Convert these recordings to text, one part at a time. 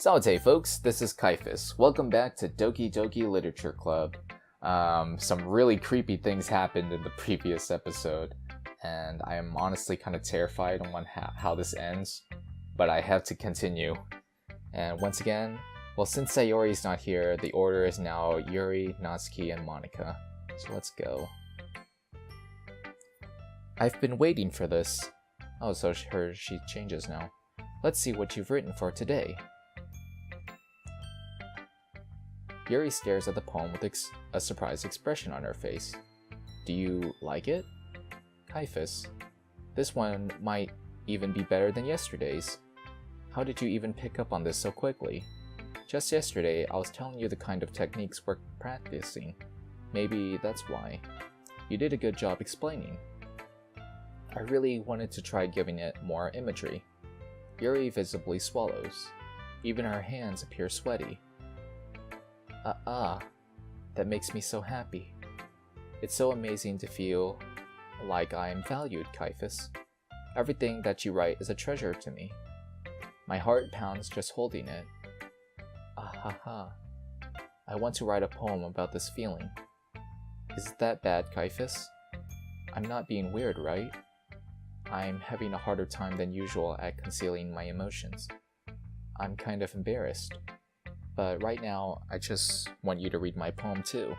Salute folks, this is Kaiphas. Welcome back to Doki Doki Literature Club. Some really creepy things happened in the previous episode, and I am honestly kind of terrified on how this ends, but I have to continue. And once again, well, since Sayori's not here, the order is now Yuri, Natsuki, and Monika. So let's go. I've been waiting for this. Oh, so she changes now. Let's see what you've written for today. Yuri stares at the poem with a surprised expression on her face. Do you like it? Kaiphas, this one might even be better than yesterday's. How did you even pick up on this so quickly? Just yesterday, I was telling you the kind of techniques we're practicing. Maybe that's why. You did a good job explaining. I really wanted to try giving it more imagery. Yuri visibly swallows. Even her hands appear sweaty. That makes me so happy. It's so amazing to feel like I am valued, Kaiphas. Everything that you write is a treasure to me. My heart pounds just holding it. I want to write a poem about this feeling. Is it that bad, Kaiphas? I'm not being weird, right? I'm having a harder time than usual at concealing my emotions. I'm kind of embarrassed. But right now, I just want you to read my poem too.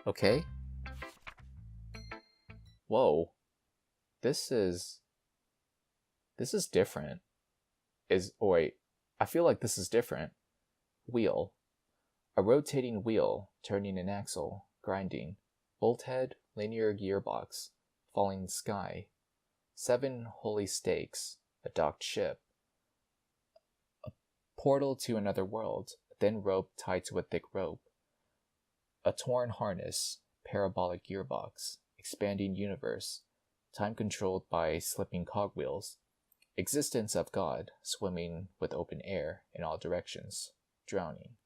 Okay? Whoa. This is different. Wait, I feel like this is different. Wheel. A rotating wheel, turning an axle, grinding. Bolt head, linear gearbox, falling sky. 7 holy stakes, a docked ship. A portal to another world. Thin rope tied to a thick rope. A torn harness, parabolic gearbox, expanding universe, time controlled by slipping cogwheels, existence of God, swimming with open air in all directions, drowning.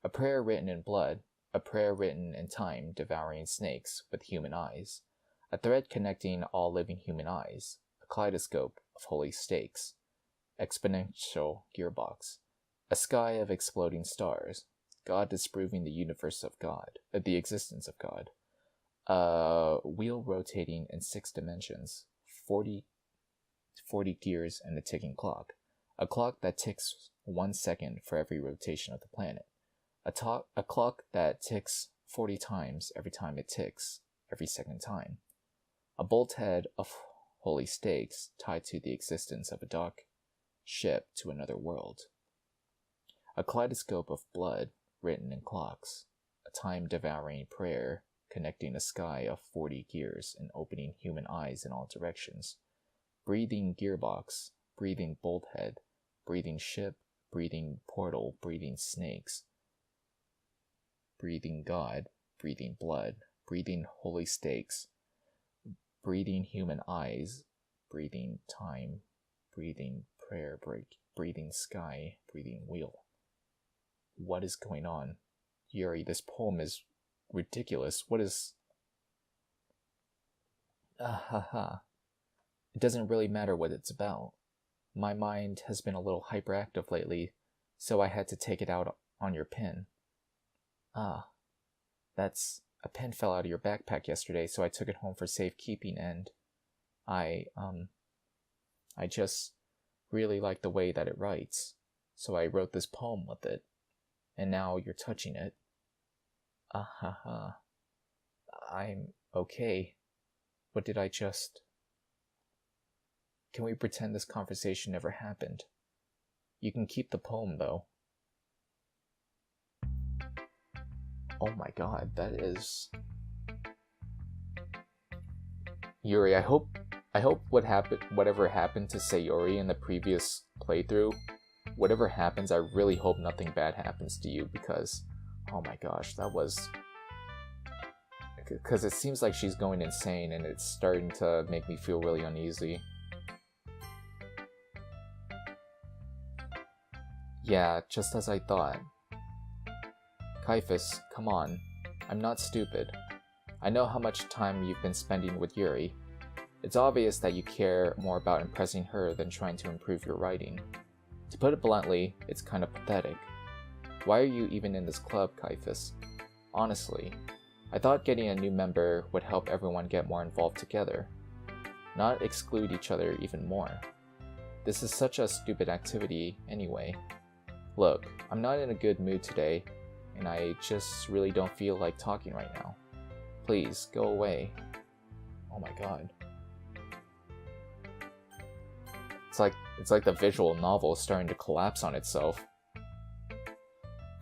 A prayer written in blood, a prayer written in time, devouring snakes with human eyes, a thread connecting all living human eyes, a kaleidoscope of holy stakes, exponential gearbox. A sky of exploding stars. God disproving the universe of God, the existence of God. A wheel rotating in 6 dimensions. 40 gears and a ticking clock. A clock that ticks 1 second for every rotation of the planet. A clock that ticks 40 times every time it ticks, every second time. A bolt head of holy stakes tied to the existence of a dock ship to another world. A kaleidoscope of blood written in clocks, a time-devouring prayer connecting a sky of 40 gears and opening human eyes in all directions, breathing gearbox, breathing bolt head, breathing ship, breathing portal, breathing snakes, breathing God, breathing blood, breathing holy stakes, breathing human eyes, breathing time, breathing prayer, breathing sky, breathing wheel. What is going on? Yuri, this poem is ridiculous. What is... It doesn't really matter what it's about. My mind has been a little hyperactive lately, so I had to take it out on your pen. That's... A pen fell out of your backpack yesterday, so I took it home for safekeeping, and I just really like the way that it writes, so I wrote this poem with it. And now you're touching it. I'm okay. What did I just... Can we pretend this conversation never happened? You can keep the poem, though. Oh my god, that is... Yuri, I hope whatever happened to Sayori in the previous playthrough, whatever happens, I really hope nothing bad happens to you, because, oh my gosh, that was... Because it seems like she's going insane, and it's starting to make me feel really uneasy. Yeah, just as I thought. Kaiphas, come on. I'm not stupid. I know how much time you've been spending with Yuri. It's obvious that you care more about impressing her than trying to improve your writing. To put it bluntly, it's kind of pathetic. Why are you even in this club, Kaiphas? Honestly, I thought getting a new member would help everyone get more involved together, not exclude each other even more. This is such a stupid activity anyway. Look, I'm not in a good mood today, and I just really don't feel like talking right now. Please, go away. Oh my god. It's like the visual novel is starting to collapse on itself.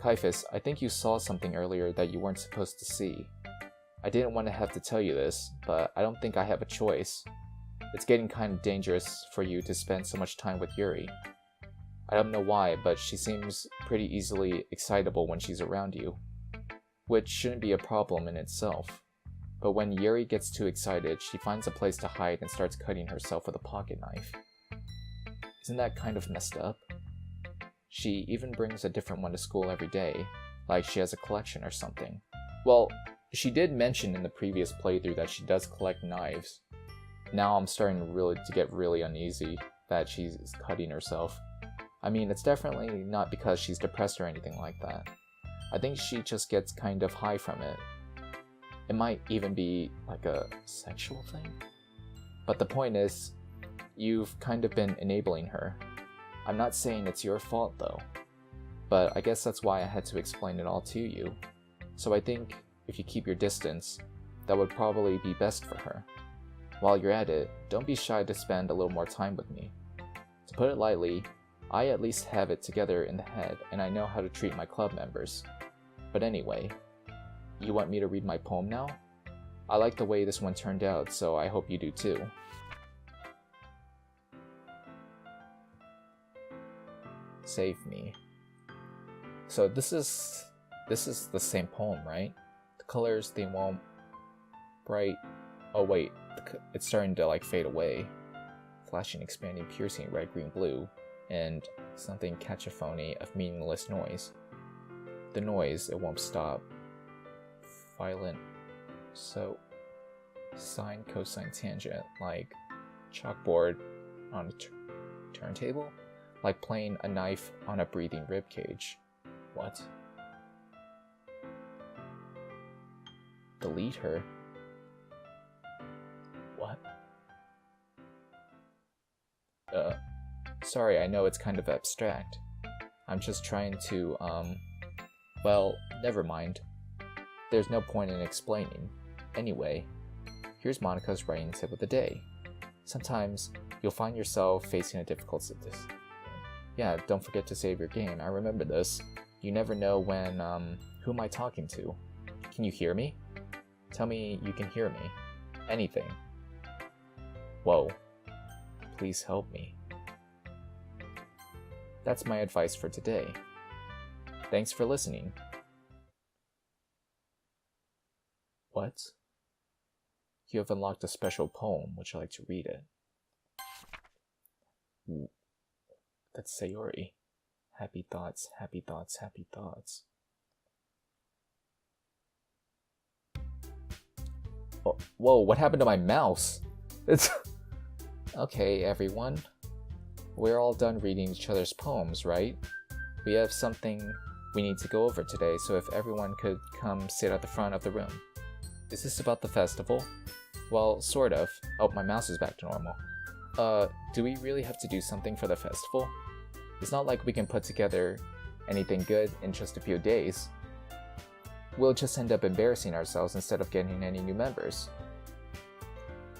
Kaiphas, I think you saw something earlier that you weren't supposed to see. I didn't want to have to tell you this, but I don't think I have a choice. It's getting kind of dangerous for you to spend so much time with Yuri. I don't know why, but she seems pretty easily excitable when she's around you, which shouldn't be a problem in itself. But when Yuri gets too excited, she finds a place to hide and starts cutting herself with a pocket knife. Isn't that kind of messed up? She even brings a different one to school every day, like she has a collection or something. Well, she did mention in the previous playthrough that she does collect knives. Now I'm starting to get really uneasy that she's cutting herself. I mean, it's definitely not because she's depressed or anything like that. I think she just gets kind of high from it. It might even be like a sexual thing. But the point is, you've kind of been enabling her. I'm not saying it's your fault though, but I guess that's why I had to explain it all to you. So I think if you keep your distance, that would probably be best for her. While you're at it, don't be shy to spend a little more time with me. To put it lightly, I at least have it together in the head and I know how to treat my club members. But anyway, you want me to read my poem now? I like the way this one turned out, so I hope you do too. Save me. So this is the same poem, right? The colors, they won't bright. Oh wait, it's starting to like fade away. Flashing, expanding, piercing, red, green, blue, and something cacophony of meaningless noise. The noise, it won't stop. Violent. So sine, cosine, tangent, like chalkboard on a turntable. Like playing a knife on a breathing ribcage. What? Delete her? What? Sorry, I know it's kind of abstract. I'm just trying to, well, never mind. There's no point in explaining. Anyway, here's Monica's writing tip of the day. Sometimes you'll find yourself facing a difficult situation. Yeah, don't forget to save your game. I remember this. You never know when, who am I talking to? Can you hear me? Tell me you can hear me. Anything. Whoa. Please help me. That's my advice for today. Thanks for listening. What? You have unlocked a special poem. Would you like to read it? Ooh. That's Sayori. Happy thoughts, happy thoughts, happy thoughts. Oh, whoa, what happened to my mouse? It's... Okay, everyone. We're all done reading each other's poems, right? We have something we need to go over today, so if everyone could come sit at the front of the room. Is this about the festival? Well, sort of. Oh, my mouse is back to normal. Do we really have to do something for the festival? It's not like we can put together anything good in just a few days. We'll just end up embarrassing ourselves instead of getting any new members.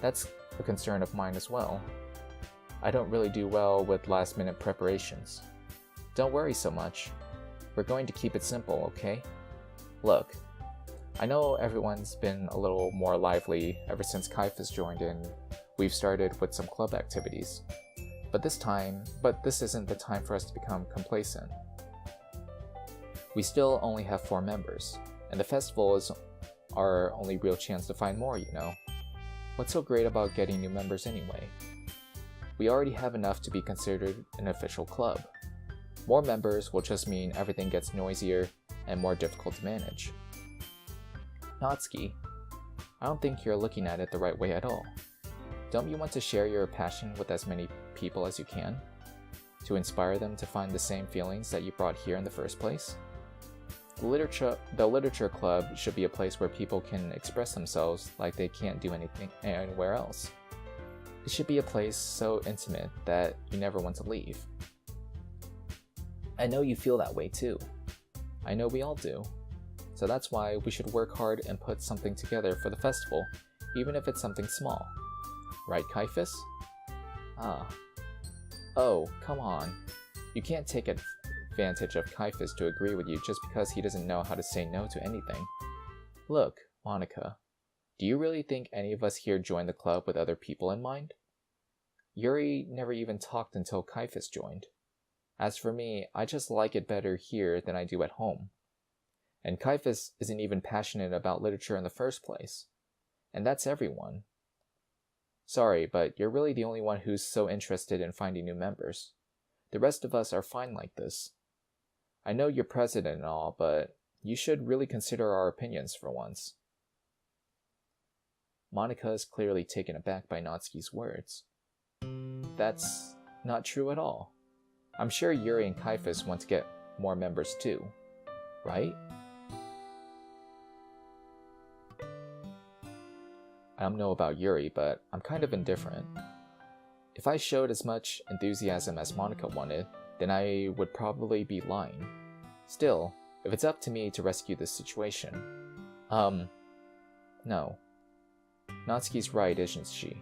That's a concern of mine as well. I don't really do well with last-minute preparations. Don't worry so much. We're going to keep it simple, okay? Look, I know everyone's been a little more lively ever since Kaiphas joined in. We've started with some club activities. But this isn't the time for us to become complacent. We still only have 4 members, and the festival is our only real chance to find more, you know. What's so great about getting new members anyway? We already have enough to be considered an official club. More members will just mean everything gets noisier and more difficult to manage. Natsuki, I don't think you're looking at it the right way at all. Don't you want to share your passion with as many people as you can? To inspire them to find the same feelings that you brought here in the first place? The literature club should be a place where people can express themselves like they can't do anything anywhere else. It should be a place so intimate that you never want to leave. I know you feel that way too. I know we all do. So that's why we should work hard and put something together for the festival, even if it's something small. Right, Kaiphas? Oh, come on. You can't take advantage of Kaiphas to agree with you just because he doesn't know how to say no to anything. Look, Monica, do you really think any of us here joined the club with other people in mind? Yuri never even talked until Kaiphas joined. As for me, I just like it better here than I do at home. And Kaiphas isn't even passionate about literature in the first place. And that's everyone. Sorry, but you're really the only one who's so interested in finding new members. The rest of us are fine like this. I know you're president and all, but you should really consider our opinions for once. Monica is clearly taken aback by Natsuki's words. That's not true at all. I'm sure Yuri and Kaiphas want to get more members too, right? I don't know about Yuri, but I'm kind of indifferent. If I showed as much enthusiasm as Monica wanted, then I would probably be lying. Still, if it's up to me to rescue this situation... no. Natsuki's right, isn't she?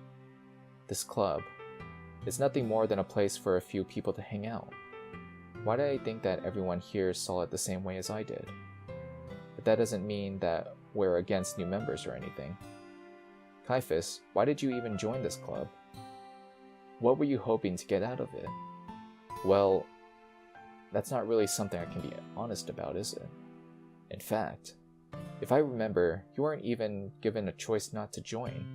This club. It's nothing more than a place for a few people to hang out. Why did I think that everyone here saw it the same way as I did? But that doesn't mean that we're against new members or anything. Kaiphas, why did you even join this club? What were you hoping to get out of it? Well, that's not really something I can be honest about, is it? In fact, if I remember, you weren't even given a choice not to join.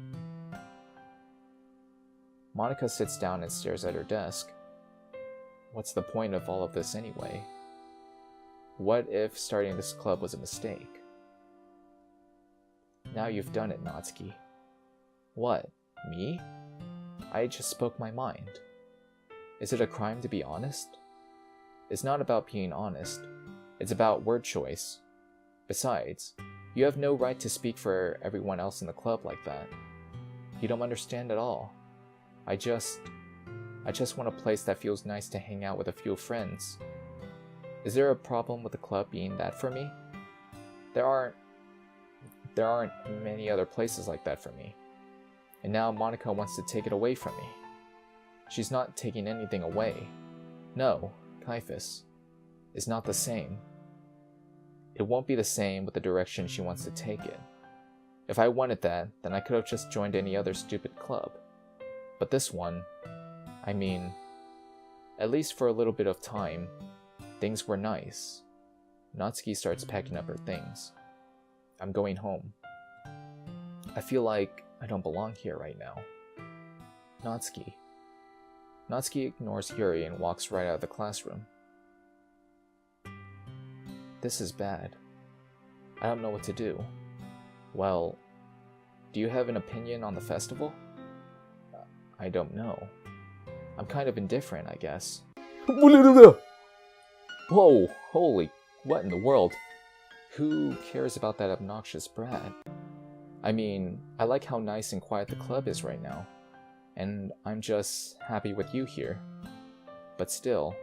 Monica sits down and stares at her desk. What's the point of all of this anyway? What if starting this club was a mistake? Now you've done it, Natsuki. What? Me? I just spoke my mind. Is it a crime to be honest? It's not about being honest. It's about word choice. Besides, you have no right to speak for everyone else in the club like that. You don't understand at all. I just want a place that feels nice to hang out with a few friends. Is there a problem with the club being that for me? There aren't many other places like that for me. And now Monica wants to take it away from me. She's not taking anything away. No, Kaiphas. It's not the same. It won't be the same with the direction she wants to take it. If I wanted that, then I could have just joined any other stupid club. But this one, I mean, at least for a little bit of time, things were nice. Natsuki starts packing up her things. I'm going home. I feel like I don't belong here right now. Natsuki. Natsuki ignores Yuri and walks right out of the classroom. This is bad. I don't know what to do. Well, do you have an opinion on the festival? I don't know. I'm kind of indifferent, I guess. Whoa, holy, what in the world? Who cares about that obnoxious brat? I mean, I like how nice and quiet the club is right now, and I'm just happy with you here. But still,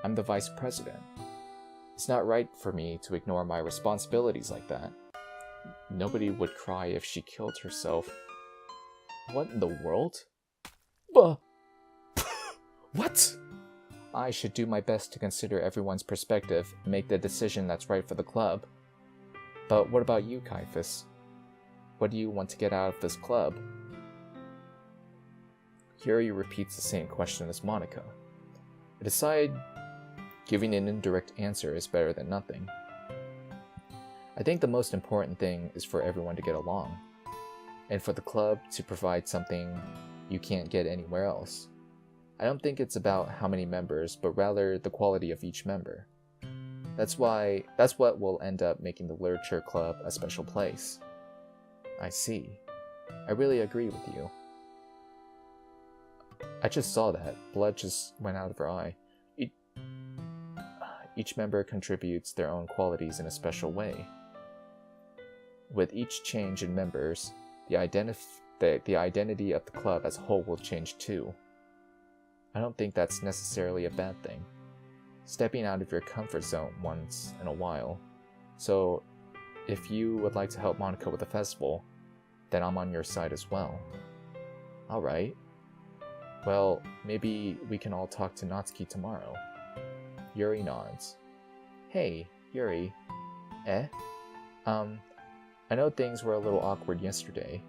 I'm the vice president. It's not right for me to ignore my responsibilities like that. Nobody would cry if she killed herself. What in the world? What? I should do my best to consider everyone's perspective and make the decision that's right for the club. But what about you, Kaiphas? What do you want to get out of this club? Yuri repeats the same question as Monica. I decide giving an indirect answer is better than nothing. I think the most important thing is for everyone to get along, and for the club to provide something you can't get anywhere else. I don't think it's about how many members, but rather the quality of each member. That's what will end up making the literature club a special place. I see. I really agree with you. I just saw that. Blood just went out of her eye. Each member contributes their own qualities in a special way. With each change in members, the identity of the club as a whole will change too. I don't think that's necessarily a bad thing. Stepping out of your comfort zone once in a while. So, if you would like to help Monica with the festival, then I'm on your side as well. Alright. Well, maybe we can all talk to Natsuki tomorrow. Yuri nods. Hey, Yuri. Eh? I know things were a little awkward yesterday,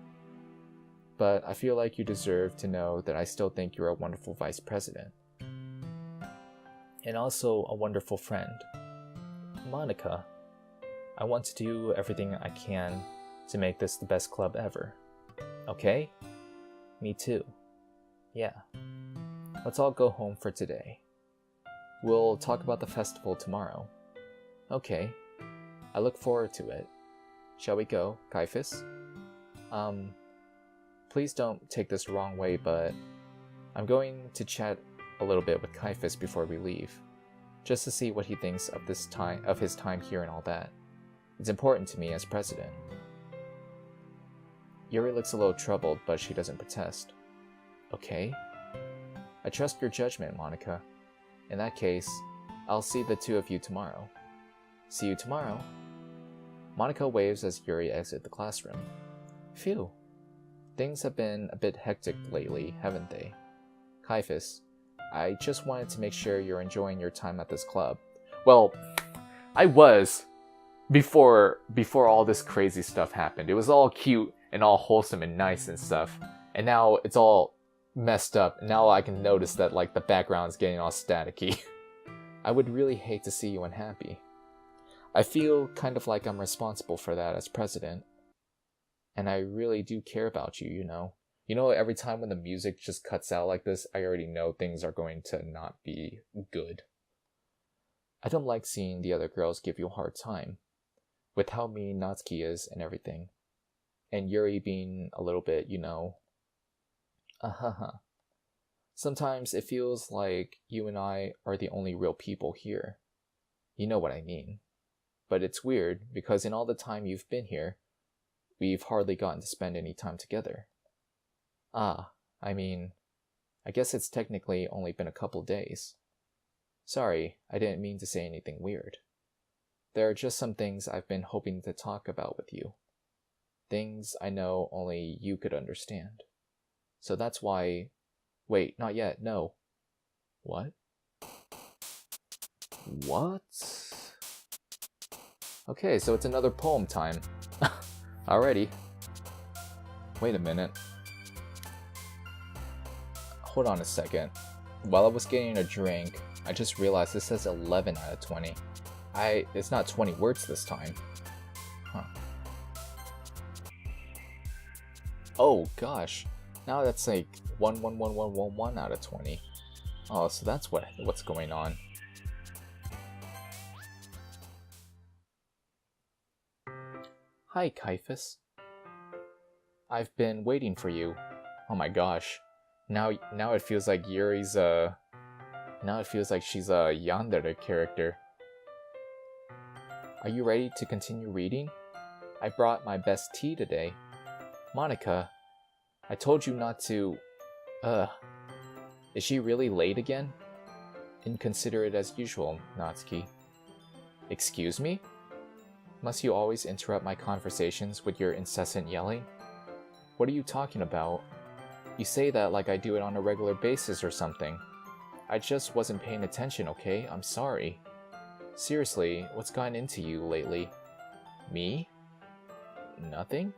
but I feel like you deserve to know that I still think you're a wonderful vice president. And also a wonderful friend. Monica, I want to do everything I can to make this the best club ever. Okay? Me too. Yeah. Let's all go home for today. We'll talk about the festival tomorrow. Okay. I look forward to it. Shall we go, Kaiphas? Please don't take this the wrong way, but I'm going to chat a little bit with Kaiphas before we leave, just to see what he thinks of his time here and all that. It's important to me as president. Yuri looks a little troubled, but she doesn't protest. Okay. I trust your judgment, Monica. In that case, I'll see the two of you tomorrow. See you tomorrow. Monica waves as Yuri exits the classroom. Phew. Things have been a bit hectic lately, haven't they? Kaiphas, I just wanted to make sure you're enjoying your time at this club. Well, I was before all this crazy stuff happened. It was all cute and all wholesome and nice and stuff. And now it's all messed up. Now I can notice that like the background's getting all staticky. I would really hate to see you unhappy. I feel kind of like I'm responsible for that as president. And I really do care about you, you know. You know, every time when the music just cuts out like this, I already know things are going to not be good. I don't like seeing the other girls give you a hard time, with how mean Natsuki is and everything. And Yuri being a little bit, you know, Sometimes it feels like you and I are the only real people here. You know what I mean. But it's weird, because in all the time you've been here, we've hardly gotten to spend any time together. I mean, I guess it's technically only been a couple days. Sorry, I didn't mean to say anything weird. There are just some things I've been hoping to talk about with you. Things I know only you could understand. So that's why... Wait, not yet, no. What? What? Okay, so it's another poem time. Alrighty. Wait a minute. Hold on a second. While I was getting a drink, I just realized this says 11 out of 20. It's not 20 words this time. Huh. Oh gosh. Now that's like 1 out of 20. Oh, so that's what's going on. Hi, Kaiphas. I've been waiting for you. Oh my gosh. Now it feels like Yuri's now it feels like she's a yandere character. Are you ready to continue reading? I brought my best tea today. Monica, I told you not to... Is she really late again? Inconsiderate as usual, Natsuki. Excuse me? Must you always interrupt my conversations with your incessant yelling? What are you talking about? You say that like I do it on a regular basis or something. I just wasn't paying attention, okay? I'm sorry. Seriously, what's gotten into you lately? Me? Nothing?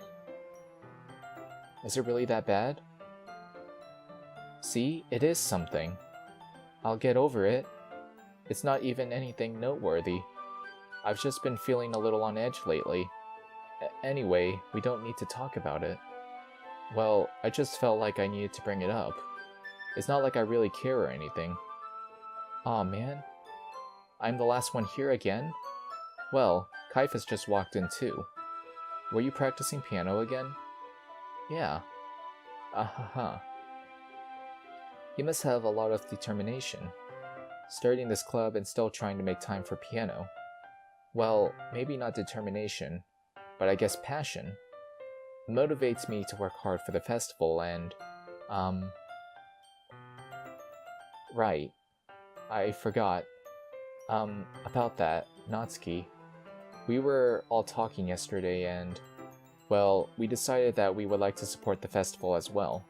Is it really that bad? See, it is something. I'll get over it. It's not even anything noteworthy. I've just been feeling a little on edge lately. Anyway, we don't need to talk about it. Well, I just felt like I needed to bring it up. It's not like I really care or anything. Aw, man. I'm the last one here again? Well, Kaiphas just walked in too. Were you practicing piano again? Yeah. You must have a lot of determination. Starting this club and still trying to make time for piano. Well, maybe not determination, but I guess passion. It motivates me to work hard for the festival and, right. I forgot. About that, Natsuki. We were all talking yesterday and, well, we decided that we would like to support the festival as well.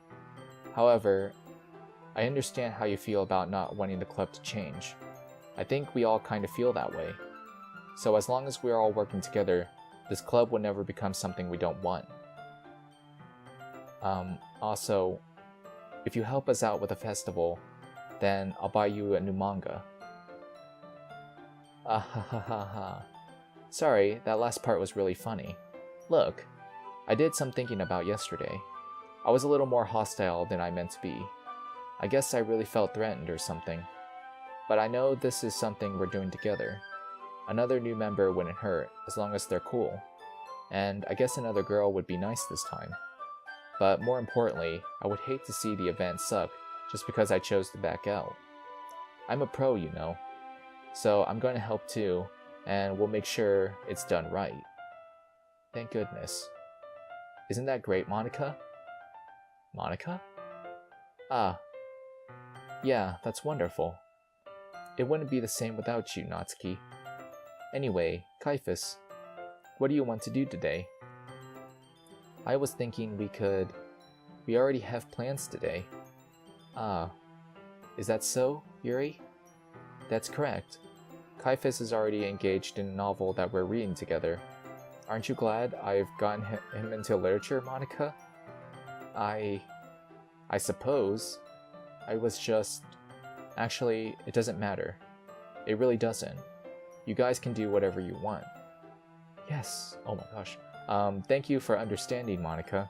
However, I understand how you feel about not wanting the club to change. I think we all kind of feel that way. So as long as we're all working together, this club will never become something we don't want. Also, if you help us out with the festival, then I'll buy you a new manga. Ah ha ha ha ha. Sorry, that last part was really funny. Look, I did some thinking about yesterday. I was a little more hostile than I meant to be. I guess I really felt threatened or something. But I know this is something we're doing together. Another new member wouldn't hurt, as long as they're cool. And I guess another girl would be nice this time. But more importantly, I would hate to see the event suck just because I chose to back out. I'm a pro, you know. So I'm going to help too, and we'll make sure it's done right. Thank goodness. Isn't that great, Monica? Monica? Ah. Yeah, that's wonderful. It wouldn't be the same without you, Natsuki. Anyway, Kaiphas, what do you want to do today? I was thinking we already have plans today. Ah, is that so, Yuri? That's correct. Kaiphas is already engaged in a novel that we're reading together. Aren't you glad I've gotten him into literature, Monica? I suppose. I was just... Actually, it doesn't matter. It really doesn't. You guys can do whatever you want. Yes. Oh my gosh. Thank you for understanding, Monica.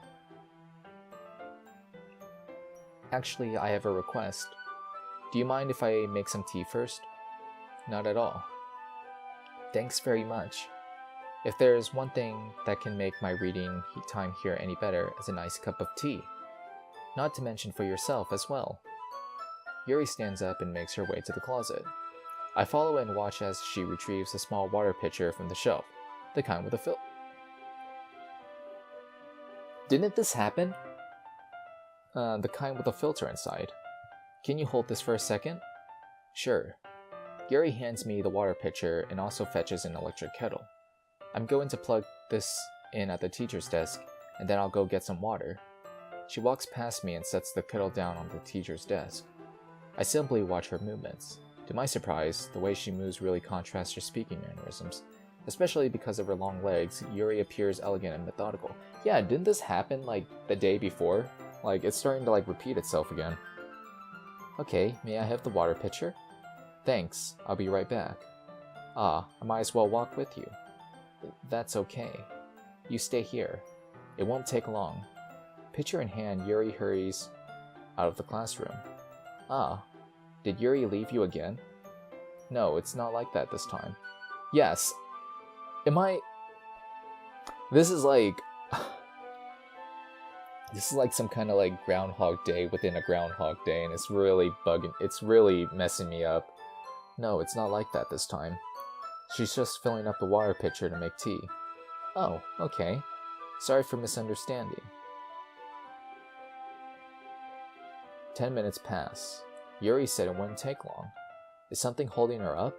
Actually, I have a request. Do you mind if I make some tea first? Not at all. Thanks very much. If there's one thing that can make my reading time here any better, it's a nice cup of tea. Not to mention for yourself as well. Yuri stands up and makes her way to the closet. I follow and watch as she retrieves a small water pitcher from the shelf, the kind with a filter. Didn't this happen? The kind with a filter inside. Can you hold this for a second? Sure. Yuri hands me the water pitcher and also fetches an electric kettle. I'm going to plug this in at the teacher's desk, and then I'll go get some water. She walks past me and sets the kettle down on the teacher's desk. I simply watch her movements. To my surprise, the way she moves really contrasts her speaking mannerisms. Especially because of her long legs, Yuri appears elegant and methodical. Yeah, didn't this happen, like, the day before? Like, it's starting to, like, repeat itself again. Okay, may I have the water pitcher? Thanks, I'll be right back. Ah, I might as well walk with you. That's okay. You stay here. It won't take long. Pitcher in hand, Yuri hurries out of the classroom. Ah, did Yuri leave you again? No, it's not like that this time. Yes. This is like some kind of like Groundhog Day within a Groundhog Day, and it's really messing me up. No, it's not like that this time. She's just filling up the water pitcher to make tea. Oh, okay. Sorry for misunderstanding. 10 minutes pass. Yuri said it wouldn't take long. Is something holding her up?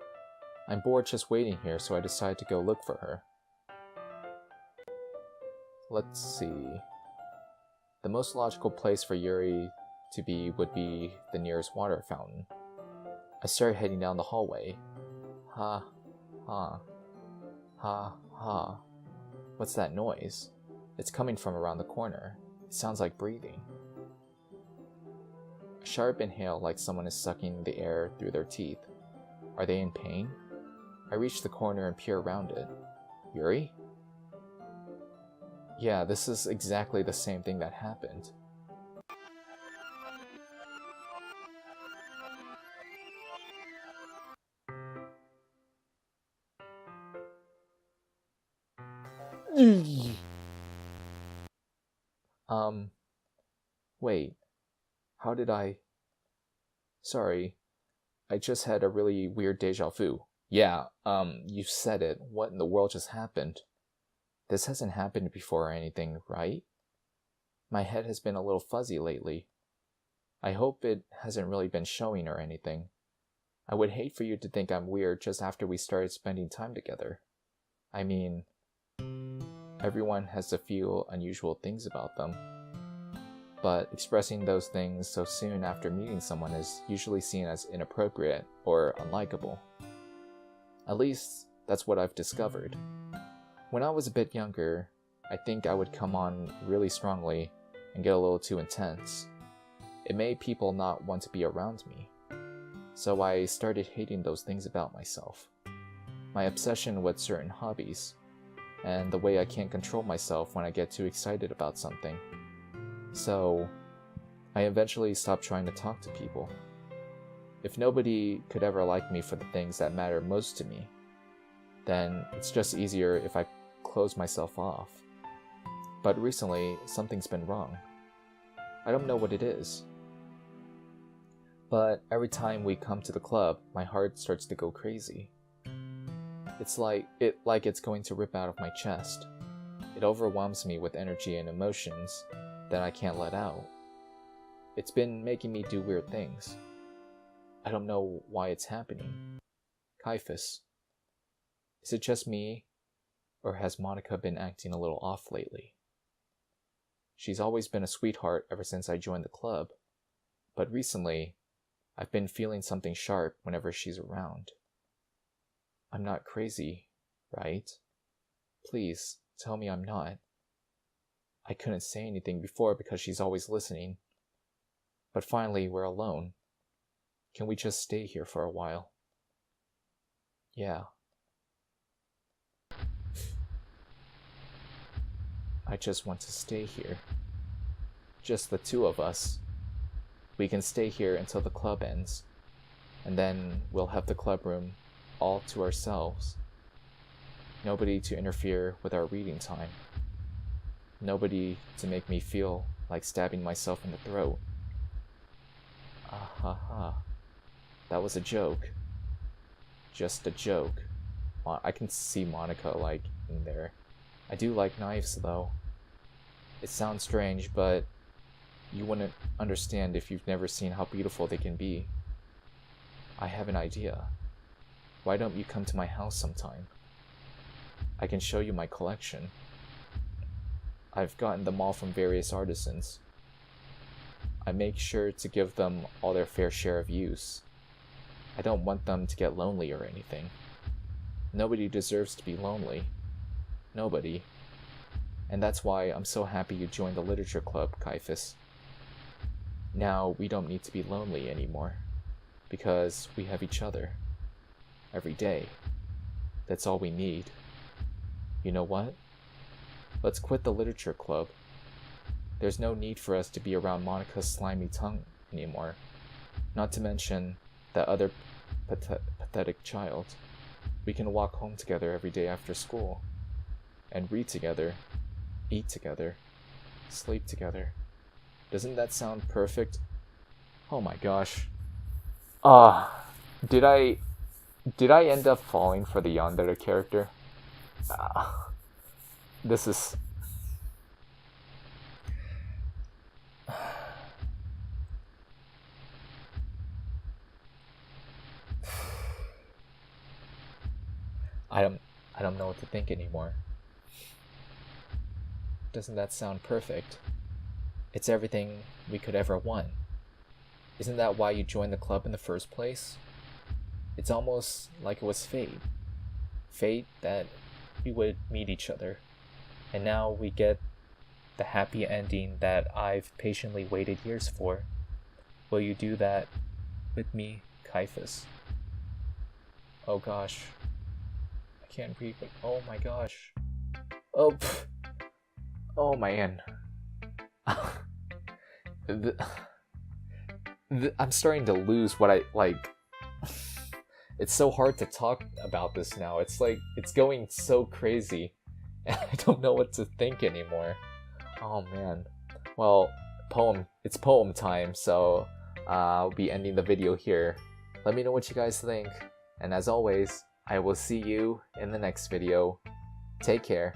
I'm bored just waiting here, so I decide to go look for her. Let's see. The most logical place for Yuri to be would be the nearest water fountain. I start heading down the hallway. Ha, ha, ha, ha. What's that noise? It's coming from around the corner. It sounds like breathing. A sharp inhale like someone is sucking the air through their teeth. Are they in pain? I reach the corner and peer around it. Yuri? Yeah, this is exactly the same thing that happened. Wait. How did I... Sorry, I just had a really weird deja vu. Yeah, you said it. What in the world just happened? This hasn't happened before or anything, right? My head has been a little fuzzy lately. I hope it hasn't really been showing or anything. I would hate for you to think I'm weird just after we started spending time together. I mean, everyone has a few unusual things about them. But expressing those things so soon after meeting someone is usually seen as inappropriate or unlikable. At least, that's what I've discovered. When I was a bit younger, I think I would come on really strongly and get a little too intense. It made people not want to be around me. So I started hating those things about myself. My obsession with certain hobbies, and the way I can't control myself when I get too excited about something. So, I eventually stopped trying to talk to people. If nobody could ever like me for the things that matter most to me, then it's just easier if I close myself off. But recently, something's been wrong. I don't know what it is. But every time we come to the club, my heart starts to go crazy. It's like it's going to rip out of my chest. It overwhelms me with energy and emotions that I can't let out. It's been making me do weird things. I don't know why it's happening. Kaiphas, is it just me, or has Monica been acting a little off lately? She's always been a sweetheart ever since I joined the club, but recently, I've been feeling something sharp whenever she's around. I'm not crazy, right? Please, tell me I'm not. I couldn't say anything before because she's always listening. But finally, we're alone. Can we just stay here for a while? Yeah. I just want to stay here. Just the two of us. We can stay here until the club ends, and then we'll have the club room all to ourselves. Nobody to interfere with our reading time. Nobody to make me feel like stabbing myself in the throat. Ah ha ha. That was a joke. Just a joke. I can see Monica, like, in there. I do like knives, though. It sounds strange, but you wouldn't understand if you've never seen how beautiful they can be. I have an idea. Why don't you come to my house sometime? I can show you my collection. I've gotten them all from various artisans. I make sure to give them all their fair share of use. I don't want them to get lonely or anything. Nobody deserves to be lonely. Nobody. And that's why I'm so happy you joined the literature club, Kaiphas. Now we don't need to be lonely anymore, because we have each other. Every day. That's all we need. You know what? Let's quit the literature club. There's no need for us to be around Monica's slimy tongue anymore. Not to mention that other pathetic child. We can walk home together every day after school. And read together. Eat together. Sleep together. Doesn't that sound perfect? Oh my gosh. Did I end up falling for the yandere character? This is... I don't know what to think anymore. Doesn't that sound perfect? It's everything we could ever want. Isn't that why you joined the club in the first place? It's almost like it was fate. Fate that we would meet each other. And now we get the happy ending that I've patiently waited years for. Will you do that with me, Kaiphas? Oh gosh. I can't breathe, but oh my gosh. Oh, pff. Oh man. I'm starting to lose what I like. It's so hard to talk about this now. It's like, it's going so crazy. And I don't know what to think anymore. Oh man. Well, it's poem time, so I'll be ending the video here. Let me know what you guys think, and as always, I will see you in the next video. Take care.